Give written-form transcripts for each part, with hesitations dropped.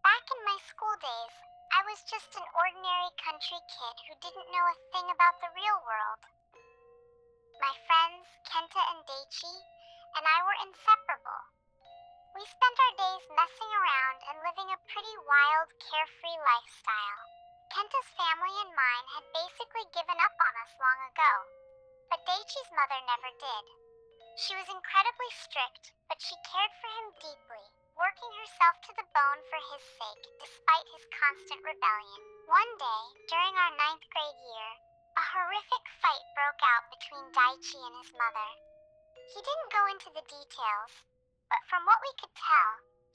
Back in my school days, I was just an ordinary country kid who didn't know a thing about the real world. My friends, Kenta and Daichi, and I were inseparable. We spent our days messing around and living a pretty wild, carefree lifestyle. Kenta's family and mine had basically given up on us long ago, but Daichi's mother never did. She was incredibly strict, but she cared for him deeply, working herself to the bone for his sake, despite his constant rebellion. One day, during our ninth grade year, a horrific fight broke out between Daichi and his mother. He didn't go into the details, but from what we could tell,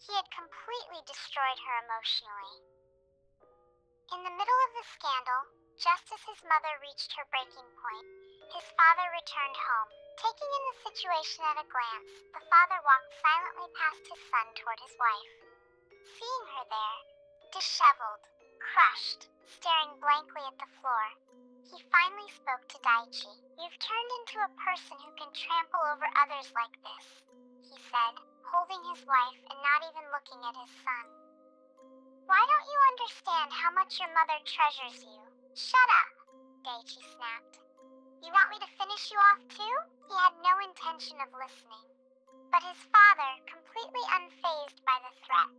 he had completely destroyed her emotionally. In the middle of the scandal, just as his mother reached her breaking point, his father returned home. Taking in the situation at a glance, the father walked silently past his son toward his wife. Seeing her there, disheveled, crushed, staring blankly at the floor, he finally spoke to Daichi. "You've turned into a person who can trample over others like this," he said, holding his wife and not even looking at his son. "Why don't you understand how much your mother treasures you?" "Shut up," Daichi snapped. "You want me to finish you off too?" He had no intention of listening, but his father, completely unfazed by the threat,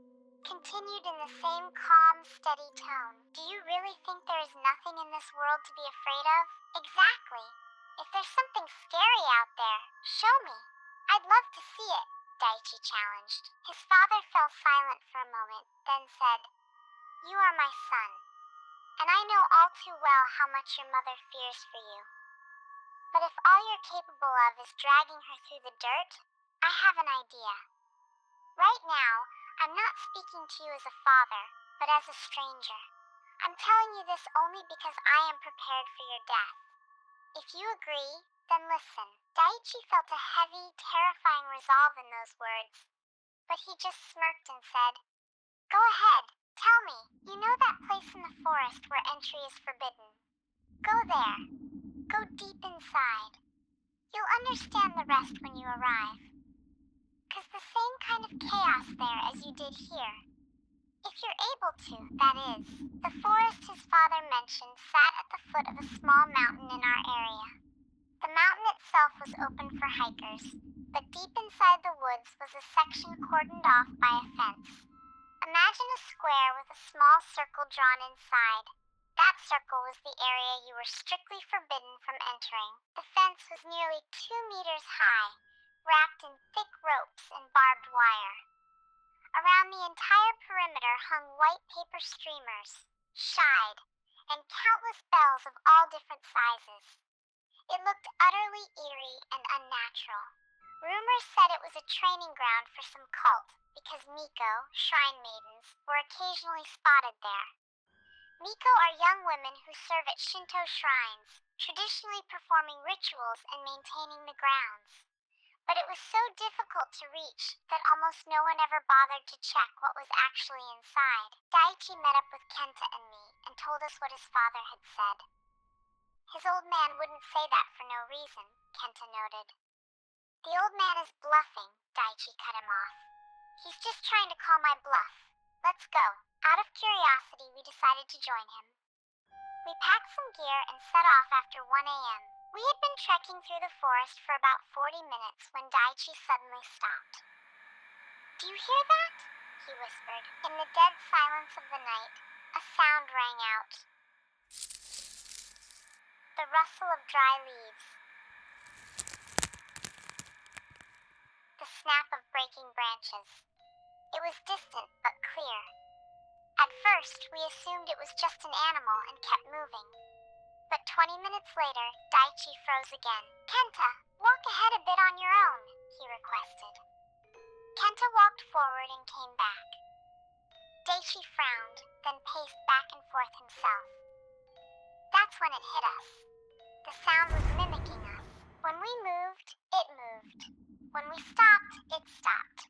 continued in the same calm, steady tone. "Do you really think there is nothing in this world to be afraid of?" "Exactly. If there's something scary out there, show me. I'd love to see it," Daichi challenged. His father fell silent for a moment, then said, "You are my son, and I know all too well how much your mother fears for you. But if all you're capable of is dragging her through the dirt, I have an idea. Right now, I'm not speaking to you as a father, but as a stranger. I'm telling you this only because I am prepared for your death. If you agree, then listen." Daichi felt a heavy, terrifying resolve in those words, but he just smirked and said, "Go ahead, tell me. You know that place in the forest where entry is forbidden? Go there. Go deep inside. You'll understand the rest when you arrive. 'Cause the same kind of chaos there as you did here. If you're able to, that is." The forest his father mentioned sat at the foot of a small mountain in our area. The mountain itself was open for hikers, but deep inside the woods was a section cordoned off by a fence. Imagine a square with a small circle drawn inside. That circle was the area you were strictly forbidden from entering. The fence was nearly 2 meters high, wrapped in thick ropes and barbed wire. Around the entire perimeter hung white paper streamers, shide, and countless bells of all different sizes. It looked utterly eerie and unnatural. Rumors said it was a training ground for some cult because Miko, shrine maidens, were occasionally spotted there. Miko are young women who serve at Shinto shrines, traditionally performing rituals and maintaining the grounds. But it was so difficult to reach that almost no one ever bothered to check what was actually inside. Daichi met up with Kenta and me and told us what his father had said. "His old man wouldn't say that for no reason," Kenta noted. "The old man is bluffing," Daichi cut him off. "He's just trying to call my bluff. Let's go." Out of curiosity, we decided to join him. We packed some gear and set off after 1 a.m. We had been trekking through the forest for about 40 minutes when Daichi suddenly stopped. "Do you hear that?" he whispered. In the dead silence of the night, a sound rang out. The rustle of dry leaves. The snap of breaking branches. It was distant but clear. At first, we assumed it was just an animal and kept moving. But 20 minutes later, Daichi froze again. "Kenta, walk ahead a bit on your own," he requested. Kenta walked forward and came back. Daichi frowned, then paced back and forth himself. That's when it hit us. The sound was mimicking us. When we moved, it moved. When we stopped, it stopped.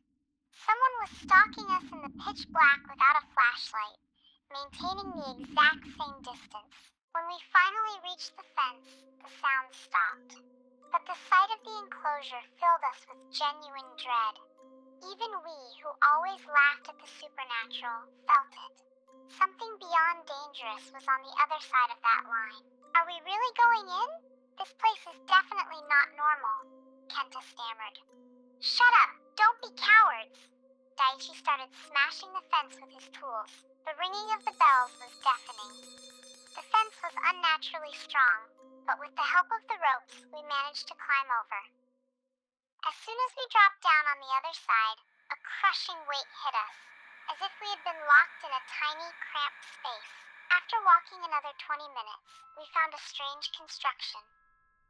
Someone was stalking us in the pitch black without a flashlight, maintaining the exact same distance. When we finally reached the fence, the sound stopped. But the sight of the enclosure filled us with genuine dread. Even we, who always laughed at the supernatural, felt it. Something beyond dangerous was on the other side of that line. Are we really going in? This place is definitely not normal, Kenta stammered. Shut up! Don't be cowards! Daichi started smashing the fence with his tools. The ringing of the bells was deafening. The fence was unnaturally strong, but with the help of the ropes, we managed to climb over. As soon as we dropped down on the other side, a crushing weight hit us, as if we had been locked in a tiny, cramped space. After walking another 20 minutes, we found a strange construction.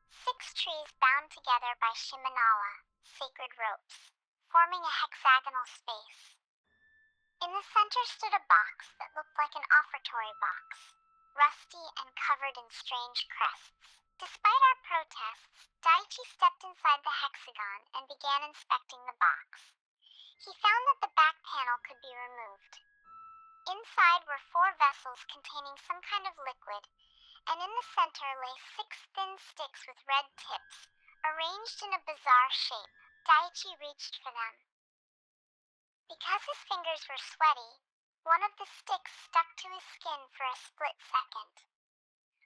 6 trees bound together by Shimenawa, sacred ropes, forming a hexagonal space. In the center stood a box that looked like an offertory box, rusty and covered in strange crests. Despite our protests, Daichi stepped inside the hexagon and began inspecting the box. He found that the back panel could be removed. Inside were 4 vessels containing some kind of liquid, and in the center lay 6 thin sticks with red tips, arranged in a bizarre shape. Daichi reached for them. Because his fingers were sweaty, one of the sticks stuck to his skin for a split second.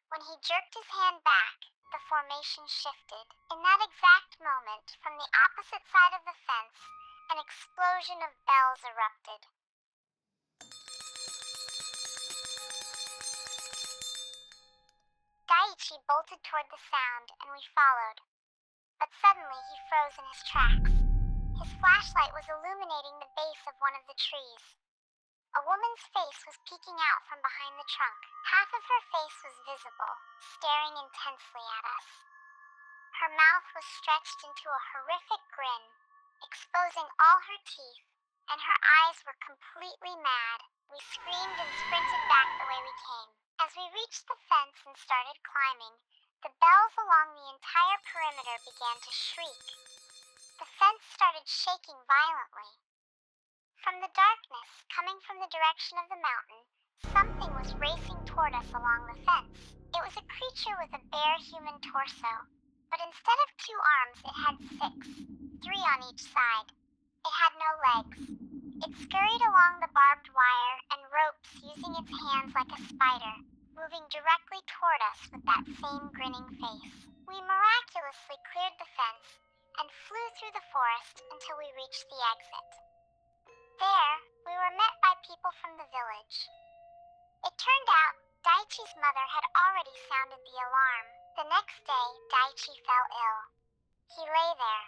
When he jerked his hand back, the formation shifted. In that exact moment, from the opposite side of the fence, an explosion of bells erupted. Daichi bolted toward the sound, and we followed. But suddenly he froze in his tracks. His flashlight was illuminating the base of one of the trees. A woman's face was peeking out from behind the trunk. Half of her face was visible, staring intensely at us. Her mouth was stretched into a horrific grin, exposing all her teeth, and her eyes were completely mad. We screamed and sprinted back the way we came. As we reached the fence and started climbing, the bells along the entire perimeter began to shriek. The fence started shaking violently. From the darkness, coming from the direction of the mountain, something was racing toward us along the fence. It was a creature with a bare human torso, but instead of 2 arms, it had 6, 3 on each side. It had no legs. It scurried along the barbed wire and ropes using its hands like a spider, moving directly toward us with that same grinning face. We miraculously cleared the fence and flew through the forest until we reached the exit. There, we were met by people from the village. It turned out Daichi's mother had already sounded the alarm. The next day, Daichi fell ill. He lay there,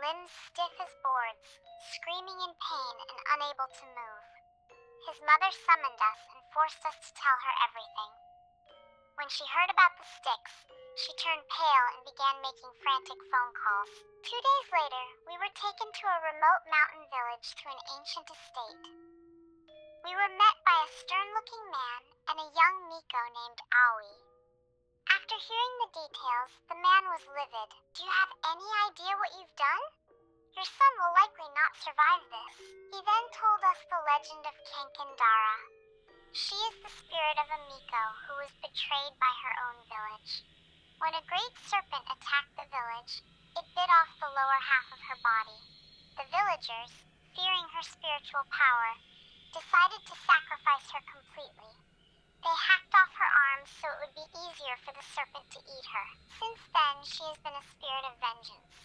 limbs stiff as boards, screaming in pain and unable to move. His mother summoned us and forced us to tell her everything. When she heard about the sticks, she turned pale and began making frantic phone calls. 2 days later, we were taken to a remote mountain village to an ancient estate. We were met by a stern-looking man and a young Miko named Aoi. After hearing the details, the man was livid. Do you have any idea what you've done? Your son will likely not survive this. He then told us the legend of Kankandara. She is the spirit of a Miko who was betrayed by her own village. When a great serpent attacked the village, it bit off the lower half of her body. The villagers, fearing her spiritual power, decided to sacrifice her completely. They hacked off her arms so it would be easier for the serpent to eat her. Since then, she has been a spirit of vengeance.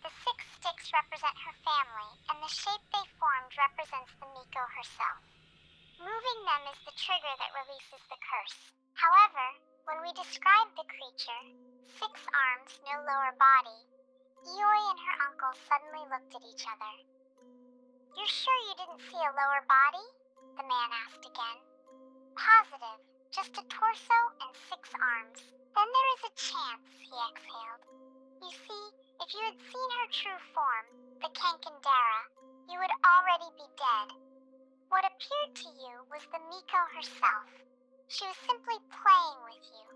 The 6 sticks represent her family, and the shape they formed represents the Miko herself. Moving them is the trigger that releases the curse. However, when we described the creature, 6 arms, no lower body, Ioi and her uncle suddenly looked at each other. You're sure you didn't see a lower body? The man asked again. Positive, just a torso and 6 arms. Then there is a chance, he exhaled. You see, if you had seen her true form, the Kankandara, you would already be dead. What appeared to you was the Miko herself. She was simply playing with you.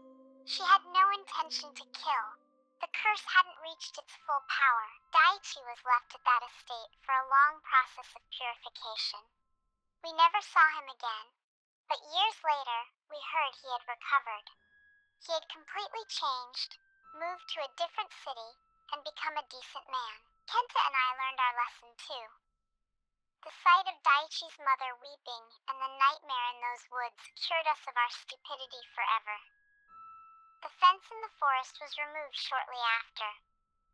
She had no intention to kill. The curse hadn't reached its full power. Daichi was left at that estate for a long process of purification. We never saw him again, but years later, we heard he had recovered. He had completely changed, moved to a different city, and become a decent man. Kenta and I learned our lesson too. The sight of Daichi's mother weeping and the nightmare in those woods cured us of our stupidity forever. The fence in the forest was removed shortly after.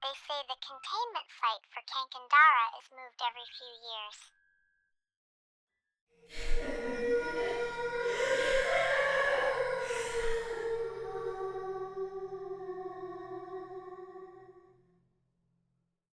They say the containment site for Kankandara is moved every few years.